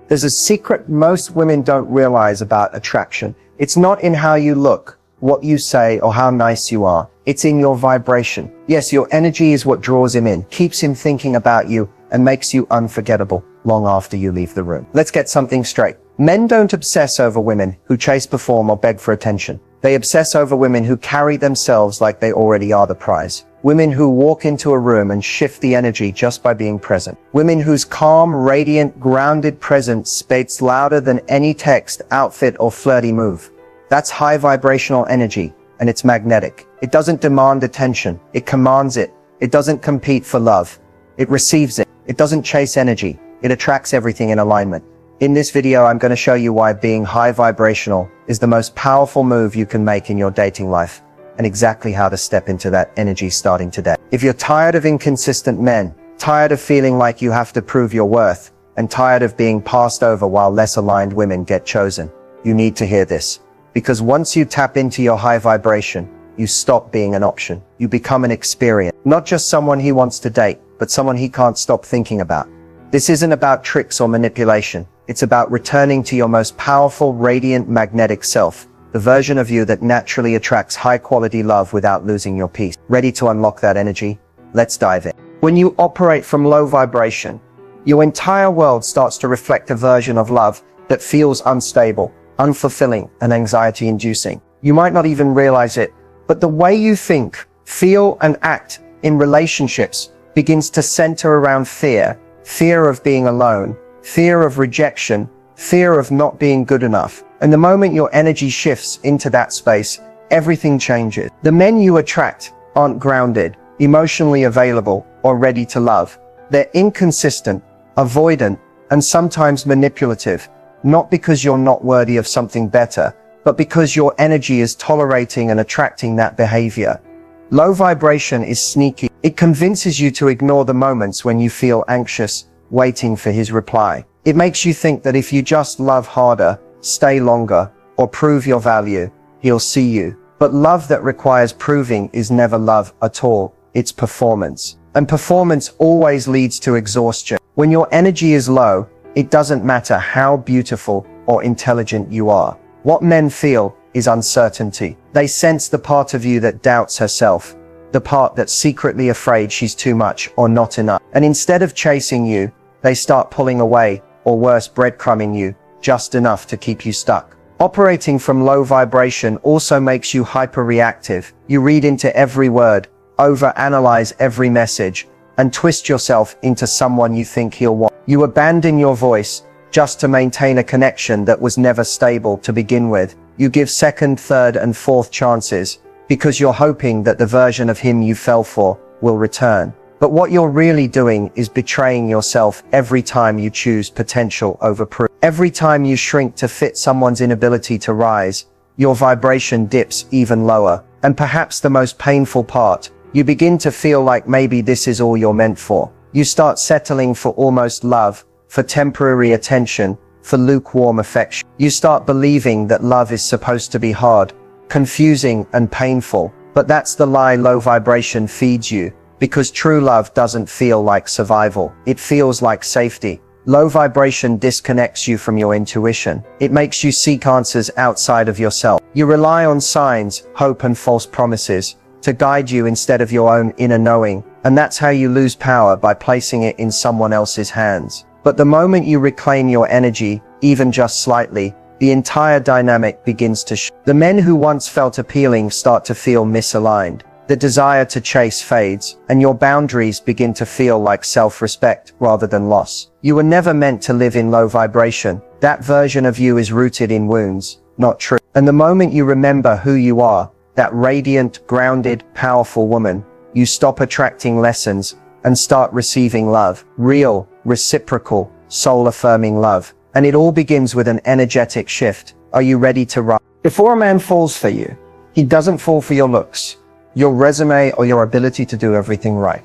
There's a secret most women don't realize about attraction. It's not in how you look, what you say, or how nice you are. It's in your vibration. Yes, your energy is what draws him in, keeps him thinking about you, and makes you unforgettable long after you leave the room. Let's get something straight. Men don't obsess over women who chase, perform, or beg for attention. They obsess over women who carry themselves like they already are the prize. Women who walk into a room and shift the energy just by being present. Women whose calm, radiant, grounded presence speaks louder than any text, outfit, or flirty move. That's high vibrational energy, and it's magnetic. It doesn't demand attention. It commands it. It doesn't compete for love. It receives it. It doesn't chase energy. It attracts everything in alignment. In this video, I'm going to show you why being high vibrational is the most powerful move you can make in your dating life, and exactly how to step into that energy starting today. If you're tired of inconsistent men, tired of feeling like you have to prove your worth, and tired of being passed over while less aligned women get chosen, you need to hear this. Because once you tap into your high vibration, you stop being an option. You become an experience. Not just someone he wants to date, but someone he can't stop thinking about. This isn't about tricks or manipulation. It's about returning to your most powerful, radiant, magnetic self. The version of you that naturally attracts high-quality love without losing your peace. Ready to unlock that energy? Let's dive in. When you operate from low vibration, your entire world starts to reflect a version of love that feels unstable, unfulfilling, and anxiety-inducing. You might not even realize it, but the way you think, feel, and act in relationships begins to center around fear. Fear of being alone, fear of rejection, fear of not being good enough. And the moment your energy shifts into that space, everything changes. The men you attract aren't grounded, emotionally available, or ready to love. They're inconsistent, avoidant, and sometimes manipulative, not because you're not worthy of something better, but because your energy is tolerating and attracting that behavior. Low vibration is sneaky. It convinces you to ignore the moments when you feel anxious, waiting for his reply. It makes you think that if you just love harder, stay longer, or prove your value, he'll see you. But love that requires proving is never love at all. It's performance. And performance always leads to exhaustion. When your energy is low, it doesn't matter how beautiful or intelligent you are. What men feel is uncertainty. They sense the part of you that doubts herself, the part that's secretly afraid she's too much or not enough. And instead of chasing you, they start pulling away, or worse, breadcrumbing you, just enough to keep you stuck. Operating from low vibration also makes you hyper-reactive. You read into every word, overanalyze every message, and twist yourself into someone you think he'll want. You abandon your voice just to maintain a connection that was never stable to begin with. You give second, third, and fourth chances because you're hoping that the version of him you fell for will return. But what you're really doing is betraying yourself every time you choose potential over proof. Every time you shrink to fit someone's inability to rise, your vibration dips even lower. And perhaps the most painful part, you begin to feel like maybe this is all you're meant for. You start settling for almost love, for temporary attention, for lukewarm affection. You start believing that love is supposed to be hard, confusing, and painful. But that's the lie low vibration feeds you, because true love doesn't feel like survival. It feels like safety. Low vibration disconnects you from your intuition. It makes you seek answers outside of yourself. You rely on signs, hope, and false promises to guide you instead of your own inner knowing. And that's how you lose power, by placing it in someone else's hands. But the moment you reclaim your energy, even just slightly, the entire dynamic begins to shift. The men who once felt appealing start to feel misaligned. The desire to chase fades, and your boundaries begin to feel like self-respect rather than loss. You were never meant to live in low vibration. That version of you is rooted in wounds, not truth. And the moment you remember who you are, that radiant, grounded, powerful woman, you stop attracting lessons and start receiving love. Real, reciprocal, soul-affirming love. And it all begins with an energetic shift. Are you ready to rise? Before a man falls for you, he doesn't fall for your looks, your resume, or your ability to do everything right.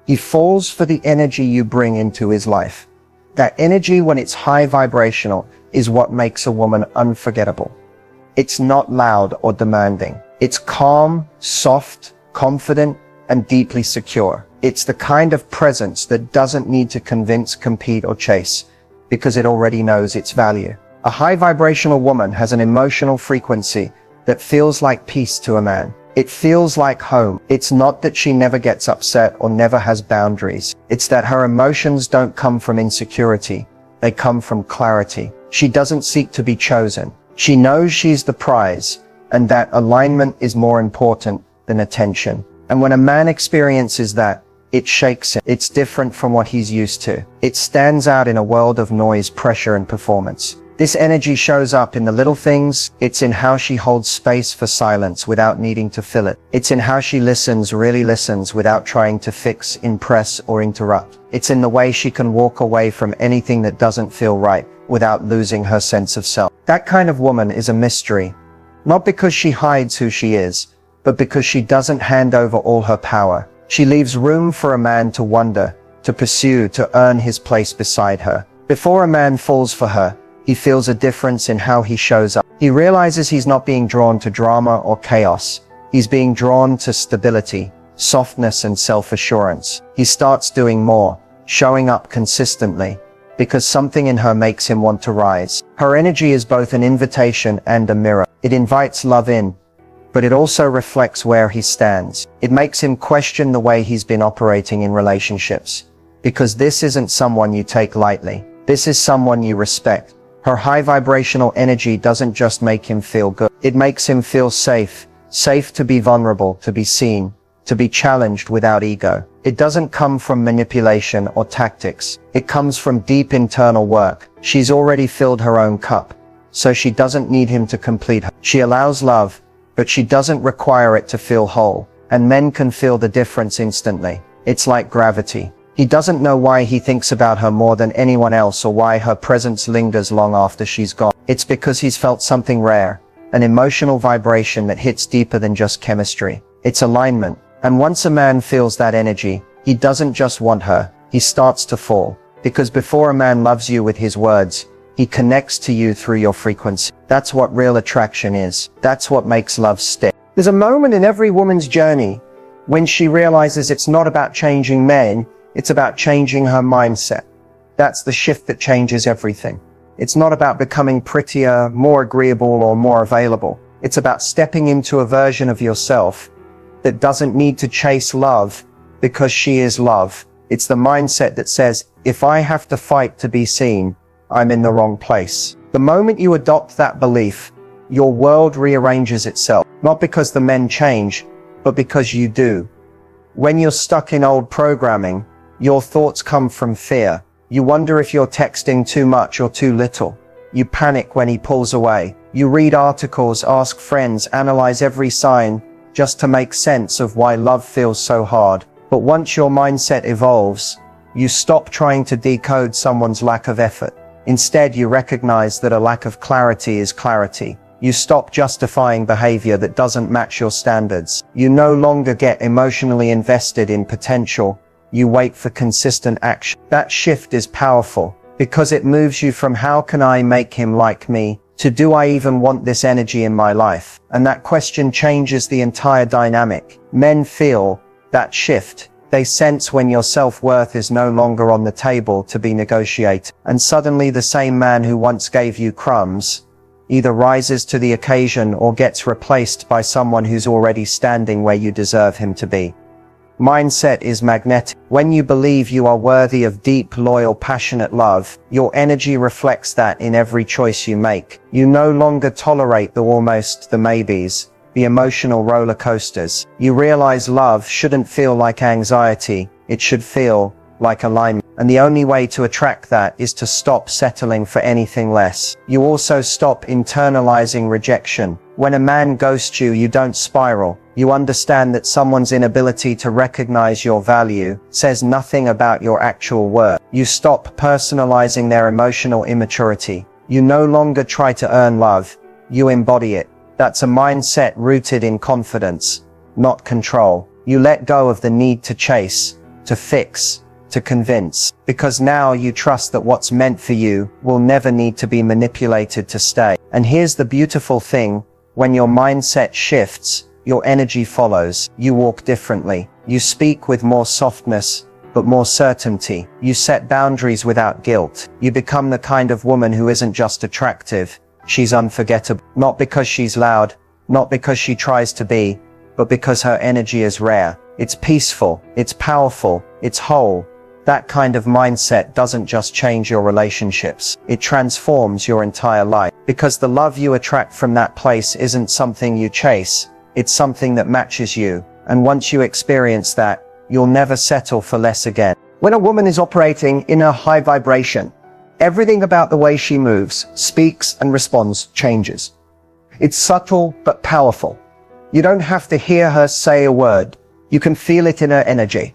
He falls for the energy you bring into his life. That energy, when it's high vibrational, is what makes a woman unforgettable. It's not loud or demanding. It's calm, soft, confident, and deeply secure. It's the kind of presence that doesn't need to convince, compete, or chase, because it already knows its value. A high vibrational woman has an emotional frequency that feels like peace to a man. It feels like home. It's not that she never gets upset or never has boundaries. It's that her emotions don't come from insecurity. They come from clarity. She doesn't seek to be chosen. She knows she's the prize, and that alignment is more important than attention. And when a man experiences that, it shakes him. It's different from what he's used to. It stands out in a world of noise, pressure, and performance. This energy shows up in the little things. It's in how she holds space for silence without needing to fill it. It's in how she listens, really listens, without trying to fix, impress, or interrupt. It's in the way she can walk away from anything that doesn't feel right without losing her sense of self. That kind of woman is a mystery, not because she hides who she is, but because she doesn't hand over all her power. She leaves room for a man to wonder, to pursue, to earn his place beside her. Before a man falls for her, he feels a difference in how he shows up. He realizes he's not being drawn to drama or chaos. He's being drawn to stability, softness, and self-assurance. He starts doing more, showing up consistently, because something in her makes him want to rise. Her energy is both an invitation and a mirror. It invites love in, but it also reflects where he stands. It makes him question the way he's been operating in relationships, because this isn't someone you take lightly. This is someone you respect. Her high vibrational energy doesn't just make him feel good. It makes him feel safe. Safe to be vulnerable, to be seen, to be challenged without ego. It doesn't come from manipulation or tactics. It comes from deep internal work. She's already filled her own cup, so she doesn't need him to complete her. She allows love, but she doesn't require it to feel whole. And men can feel the difference instantly. It's like gravity. He doesn't know why he thinks about her more than anyone else or why her presence lingers long after she's gone. It's because he's felt something rare, an emotional vibration that hits deeper than just chemistry. It's alignment. And once a man feels that energy, he doesn't just want her, he starts to fall. Because before a man loves you with his words, he connects to you through your frequency. That's what real attraction is. That's what makes love stick. There's a moment in every woman's journey when she realizes it's not about changing men, it's about changing her mindset. That's the shift that changes everything. It's not about becoming prettier, more agreeable, or more available. It's about stepping into a version of yourself that doesn't need to chase love because she is love. It's the mindset that says, if I have to fight to be seen, I'm in the wrong place. The moment you adopt that belief, your world rearranges itself. Not because the men change, but because you do. When you're stuck in old programming, your thoughts come from fear. You wonder if you're texting too much or too little. You panic when he pulls away. You read articles, ask friends, analyze every sign just to make sense of why love feels so hard. But once your mindset evolves, you stop trying to decode someone's lack of effort. Instead, you recognize that a lack of clarity is clarity. You stop justifying behavior that doesn't match your standards. You no longer get emotionally invested in potential. You wait for consistent action. That shift is powerful because it moves you from how can I make him like me to do I even want this energy in my life? And that question changes the entire dynamic. Men feel that shift. They sense when your self-worth is no longer on the table to be negotiated. And suddenly the same man who once gave you crumbs either rises to the occasion or gets replaced by someone who's already standing where you deserve him to be. Mindset is magnetic. When you believe you are worthy of deep, loyal, passionate love, your energy reflects that in every choice you make. You no longer tolerate the almost, the maybes, the emotional roller coasters. You realize love shouldn't feel like anxiety. It should feel like alignment. And the only way to attract that is to stop settling for anything less. You also stop internalizing rejection. When a man ghosts you, you don't spiral. You understand that someone's inability to recognize your value says nothing about your actual worth. You stop personalizing their emotional immaturity. You no longer try to earn love. You embody it. That's a mindset rooted in confidence, not control. You let go of the need to chase, to fix, to convince, because now you trust that what's meant for you will never need to be manipulated to stay. And here's the beautiful thing. When your mindset shifts, your energy follows. You walk differently. You speak with more softness. but more certainty. You set boundaries without guilt. You become the kind of woman who isn't just attractive, she's unforgettable. Not because she's loud, not because she tries to be, but because her energy is rare. It's peaceful, it's powerful, it's whole. That kind of mindset doesn't just change your relationships, it transforms your entire life. Because the love you attract from that place isn't something you chase, it's something that matches you. And once you experience that, you'll never settle for less again. When a woman is operating in a high vibration, everything about the way she moves, speaks, and responds changes. It's subtle but powerful. You don't have to hear her say a word. You can feel it in her energy.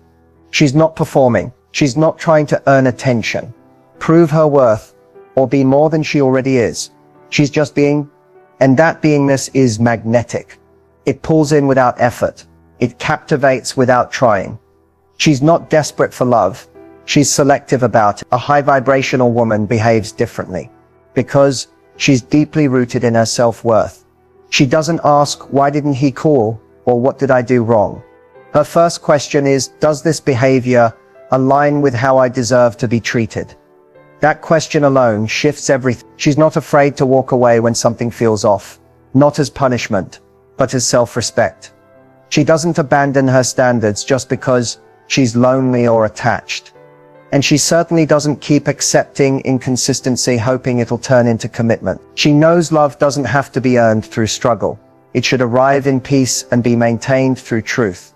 She's not performing. She's not trying to earn attention, prove her worth, or be more than she already is. She's just being, and that beingness is magnetic. It pulls in without effort. It captivates without trying. She's not desperate for love. She's selective about it. A high vibrational woman behaves differently because she's deeply rooted in her self-worth. She doesn't ask, why didn't he call? Or what did I do wrong? Her first question is, does this behavior align with how I deserve to be treated? That question alone shifts everything. She's not afraid to walk away when something feels off, not as punishment, but as self-respect. She doesn't abandon her standards just because she's lonely or attached. And she certainly doesn't keep accepting inconsistency, hoping it'll turn into commitment. She knows love doesn't have to be earned through struggle. It should arrive in peace and be maintained through truth.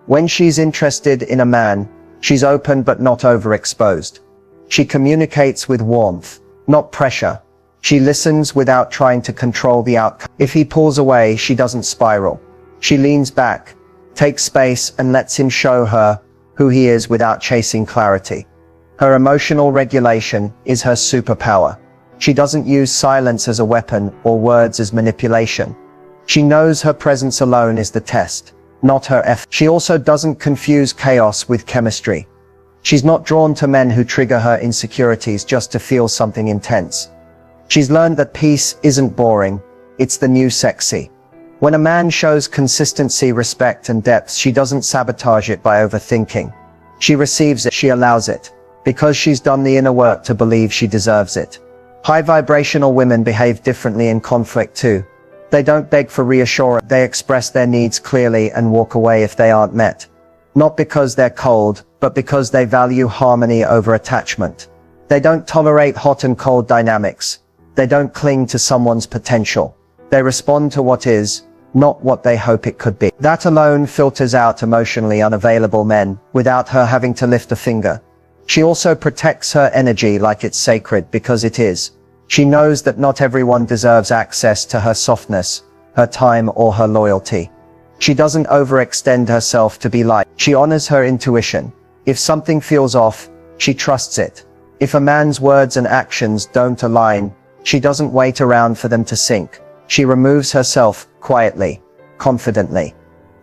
When she's interested in a man, she's open but not overexposed. She communicates with warmth, not pressure. She listens without trying to control the outcome. If he pulls away, she doesn't spiral. She leans back, takes space, and lets him show her who he is without chasing clarity. Her emotional regulation is her superpower. She doesn't use silence as a weapon or words as manipulation. She knows her presence alone is the test, not her effort. She also doesn't confuse chaos with chemistry. She's not drawn to men who trigger her insecurities just to feel something intense. She's learned that peace isn't boring, it's the new sexy. When a man shows consistency, respect, and depth, she doesn't sabotage it by overthinking. She receives it, she allows it, because she's done the inner work to believe she deserves it. High vibrational women behave differently in conflict too. They don't beg for reassurance, they express their needs clearly and walk away if they aren't met. Not because they're cold, but because they value harmony over attachment. They don't tolerate hot and cold dynamics. They don't cling to someone's potential. They respond to what is, not what they hope it could be. That alone filters out emotionally unavailable men, without her having to lift a finger. She also protects her energy like it's sacred, because it is. She knows that not everyone deserves access to her softness, her time, or her loyalty. She doesn't overextend herself to be liked. She honors her intuition. If something feels off, she trusts it. If a man's words and actions don't align, she doesn't wait around for them to sink. She removes herself quietly, confidently.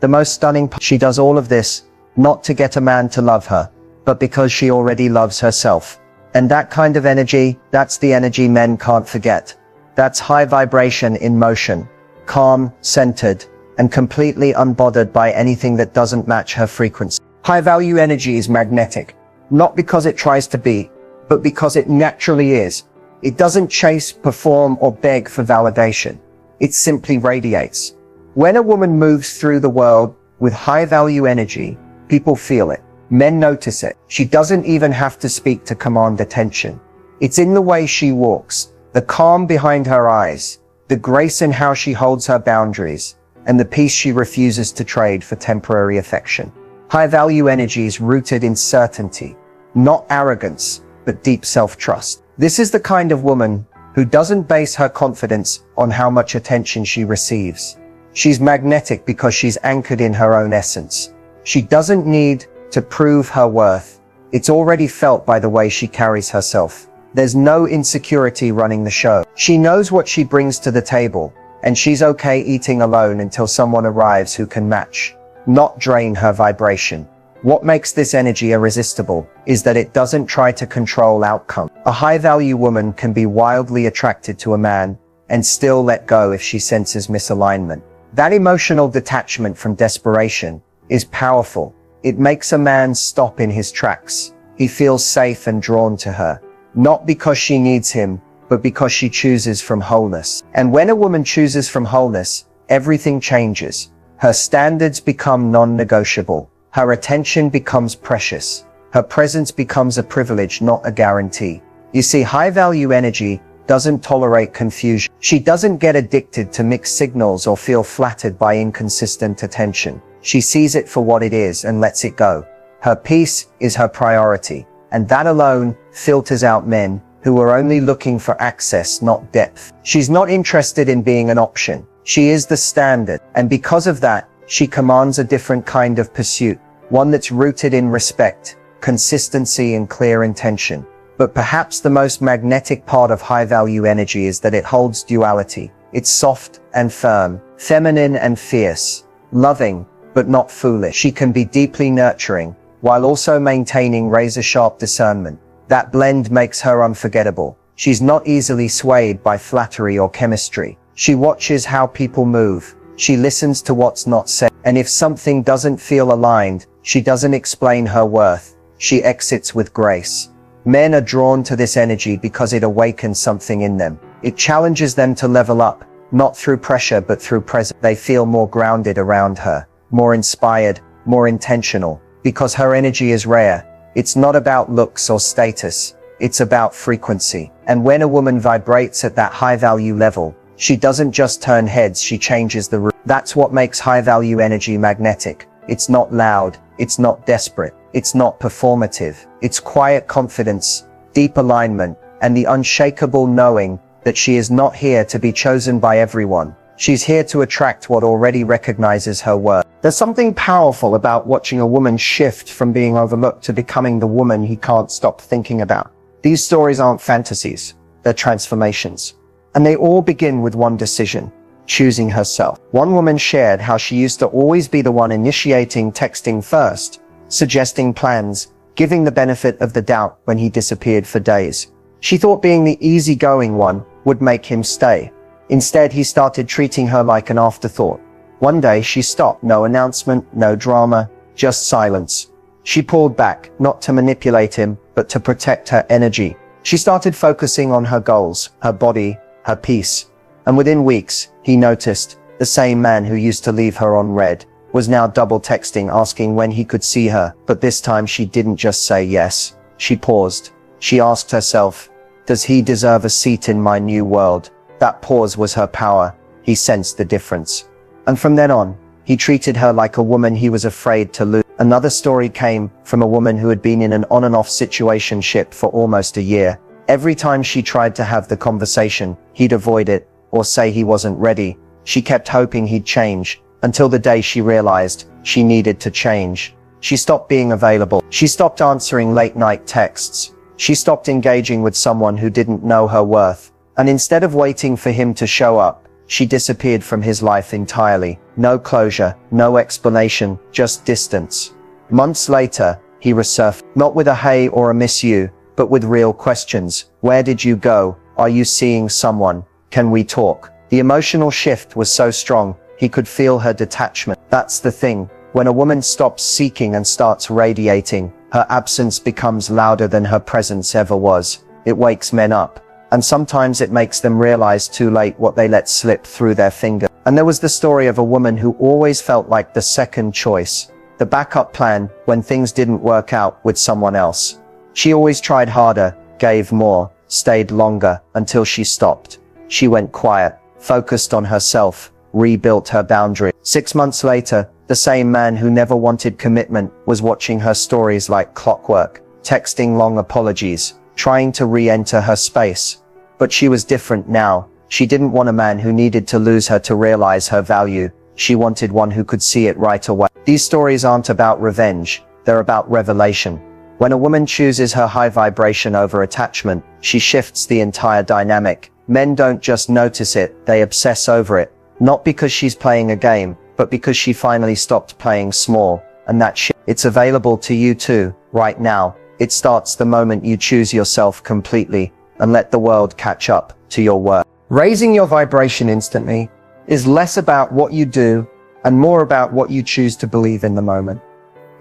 The most stunning part, she does all of this, not to get a man to love her, but because she already loves herself. And that kind of energy, that's the energy men can't forget. That's high vibration in motion, calm, centered, and completely unbothered by anything that doesn't match her frequency. High value energy is magnetic, not because it tries to be, but because it naturally is. It doesn't chase, perform, or beg for validation. It simply radiates. When a woman moves through the world with high value energy, people feel it. Men notice it. She doesn't even have to speak to command attention. It's in the way she walks, the calm behind her eyes, the grace in how she holds her boundaries, and the peace she refuses to trade for temporary affection. High value energy is rooted in certainty, not arrogance, but deep self-trust. This is the kind of woman who doesn't base her confidence on how much attention she receives. She's magnetic because she's anchored in her own essence. She doesn't need to prove her worth. It's already felt by the way she carries herself. There's no insecurity running the show. She knows what she brings to the table, and she's okay eating alone until someone arrives who can match, not drain her vibration. What makes this energy irresistible is that it doesn't try to control outcome. A high-value woman can be wildly attracted to a man and still let go if she senses misalignment. That emotional detachment from desperation is powerful. It makes a man stop in his tracks. He feels safe and drawn to her. Not because she needs him, but because she chooses from wholeness. And when a woman chooses from wholeness, everything changes. Her standards become non-negotiable. Her attention becomes precious. Her presence becomes a privilege, not a guarantee. You see, high-value energy doesn't tolerate confusion. She doesn't get addicted to mixed signals or feel flattered by inconsistent attention. She sees it for what it is and lets it go. Her peace is her priority, and that alone filters out men who are only looking for access, not depth. She's not interested in being an option. She is the standard, and because of that, she commands a different kind of pursuit, one that's rooted in respect, consistency, and clear intention. But perhaps the most magnetic part of high-value energy is that it holds duality. It's soft and firm, feminine and fierce, loving, but not foolish. She can be deeply nurturing, while also maintaining razor-sharp discernment. That blend makes her unforgettable. She's not easily swayed by flattery or chemistry. She watches how people move. She listens to what's not said. And if something doesn't feel aligned, she doesn't explain her worth. She exits with grace. Men are drawn to this energy because it awakens something in them. It challenges them to level up, not through pressure but through presence. They feel more grounded around her, more inspired, more intentional, because her energy is rare. It's not about looks or status. It's about frequency. And when a woman vibrates at that high-value level, she doesn't just turn heads, she changes the room. That's what makes high-value energy magnetic. It's not loud. It's not desperate. It's not performative. It's quiet confidence, deep alignment, and the unshakable knowing that she is not here to be chosen by everyone. She's here to attract what already recognizes her worth. There's something powerful about watching a woman shift from being overlooked to becoming the woman he can't stop thinking about. These stories aren't fantasies. They're transformations. And they all begin with one decision: choosing herself. One woman shared how she used to always be the one initiating texting first, suggesting plans, giving the benefit of the doubt when he disappeared for days. She thought being the easygoing one would make him stay. Instead, he started treating her like an afterthought. One day she stopped. No announcement, no drama, just silence. She pulled back, not to manipulate him, but to protect her energy. She started focusing on her goals, her body, her peace. And within weeks, he noticed the same man who used to leave her on red was now double texting, asking when he could see her. But this time she didn't just say yes. She paused. She asked herself, does he deserve a seat in my new world? That pause was her power. He sensed the difference. And from then on, he treated her like a woman he was afraid to lose. Another story came from a woman who had been in an on and off situationship for almost a year. Every time she tried to have the conversation, he'd avoid it or say he wasn't ready. She kept hoping he'd change, until the day she realized she needed to change. She stopped being available. She stopped answering late-night texts. She stopped engaging with someone who didn't know her worth. And instead of waiting for him to show up, she disappeared from his life entirely. No closure, no explanation, just distance. Months later, he resurfaced, not with a hey or a miss you, but with real questions. Where did you go? Are you seeing someone? Can we talk? The emotional shift was so strong, he could feel her detachment. That's the thing. When a woman stops seeking and starts radiating, her absence becomes louder than her presence ever was. It wakes men up. And sometimes it makes them realize too late what they let slip through their fingers. And there was the story of a woman who always felt like the second choice, the backup plan when things didn't work out with someone else. She always tried harder, gave more, stayed longer, until she stopped. She went quiet, focused on herself, rebuilt her boundaries. 6 months later, the same man who never wanted commitment was watching her stories like clockwork, texting long apologies, trying to re-enter her space. But she was different now. She didn't want a man who needed to lose her to realize her value. She wanted one who could see it right away. These stories aren't about revenge. They're about revelation. When a woman chooses her high vibration over attachment, she shifts the entire dynamic. Men don't just notice it, they obsess over it. Not because she's playing a game, but because she finally stopped playing small. And that shift, it's available to you too, right now. It starts the moment you choose yourself completely and let the world catch up to your work. Raising your vibration instantly is less about what you do and more about what you choose to believe in the moment.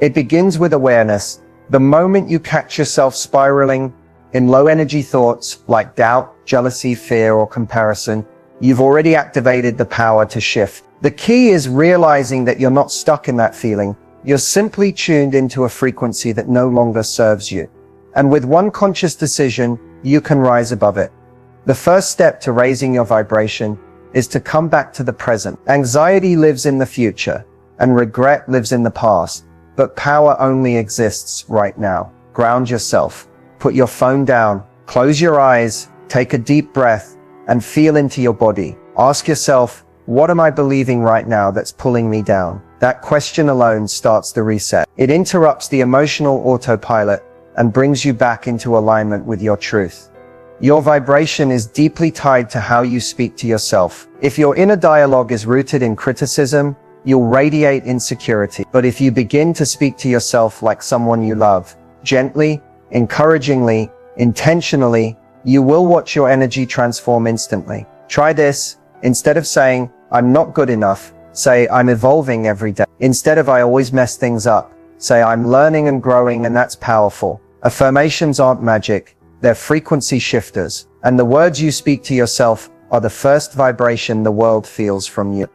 It begins with awareness. The moment you catch yourself spiraling in low energy thoughts like doubt, jealousy, fear, or comparison, you've already activated the power to shift. The key is realizing that you're not stuck in that feeling. You're simply tuned into a frequency that no longer serves you. And with one conscious decision, you can rise above it. The first step to raising your vibration is to come back to the present. Anxiety lives in the future, and regret lives in the past, but power only exists right now. Ground yourself. Put your phone down, close your eyes, take a deep breath, and feel into your body. Ask yourself, what am I believing right now that's pulling me down? That question alone starts the reset. It interrupts the emotional autopilot and brings you back into alignment with your truth. Your vibration is deeply tied to how you speak to yourself. If your inner dialogue is rooted in criticism, you'll radiate insecurity. But if you begin to speak to yourself like someone you love, gently, encouragingly, intentionally, you will watch your energy transform instantly. Try this. Instead of saying, I'm not good enough, say, I'm evolving every day. Instead of I always mess things up, say, I'm learning and growing, and that's powerful. Affirmations aren't magic. They're frequency shifters. And the words you speak to yourself are the first vibration the world feels from you.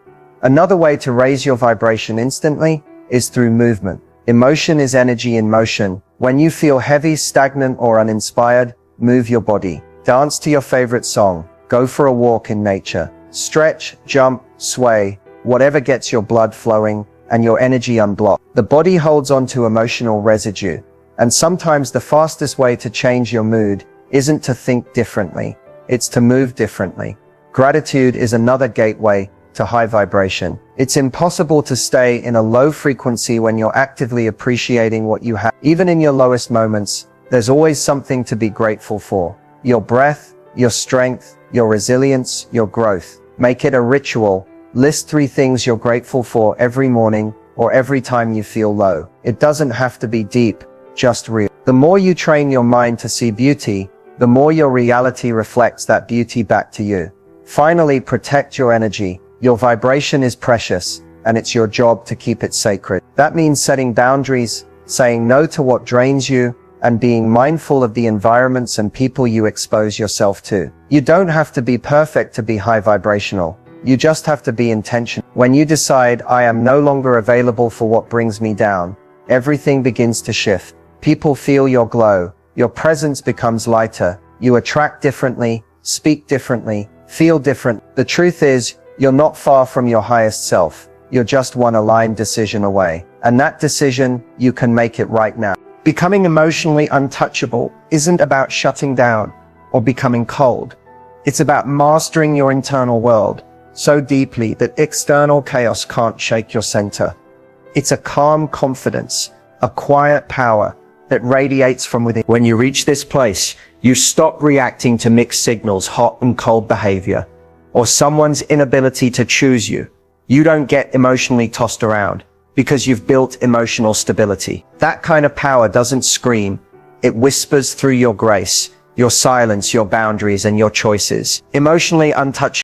Another way to raise your vibration instantly is through movement. Emotion is energy in motion. When you feel heavy, stagnant, or uninspired, move your body. Dance to your favorite song. Go for a walk in nature. Stretch, jump, sway, whatever gets your blood flowing and your energy unblocked. The body holds on to emotional residue, and sometimes the fastest way to change your mood isn't to think differently, it's to move differently. Gratitude is another gateway to high vibration. It's impossible to stay in a low frequency when you're actively appreciating what you have. Even in your lowest moments, there's always something to be grateful for. Your breath, your strength, your resilience, your growth. Make it a ritual. List 3 things you're grateful for every morning or every time you feel low. It doesn't have to be deep, just real. The more you train your mind to see beauty, the more your reality reflects that beauty back to you. Finally, protect your energy. Your vibration is precious, and it's your job to keep it sacred. That means setting boundaries, saying no to what drains you, and being mindful of the environments and people you expose yourself to. You don't have to be perfect to be high vibrational. You just have to be intentional. When you decide, I am no longer available for what brings me down, everything begins to shift. People feel your glow. Your presence becomes lighter. You attract differently, speak differently, feel different. The truth is, you're not far from your highest self. You're just one aligned decision away. And that decision, you can make it right now. Becoming emotionally untouchable isn't about shutting down or becoming cold. It's about mastering your internal world so deeply that external chaos can't shake your center. It's a calm confidence, a quiet power that radiates from within. When you reach this place, you stop reacting to mixed signals, hot and cold behavior, or someone's inability to choose you. You don't get emotionally tossed around because you've built emotional stability. That kind of power doesn't scream. It whispers through your grace, your silence, your boundaries, and your choices. Emotionally untouchable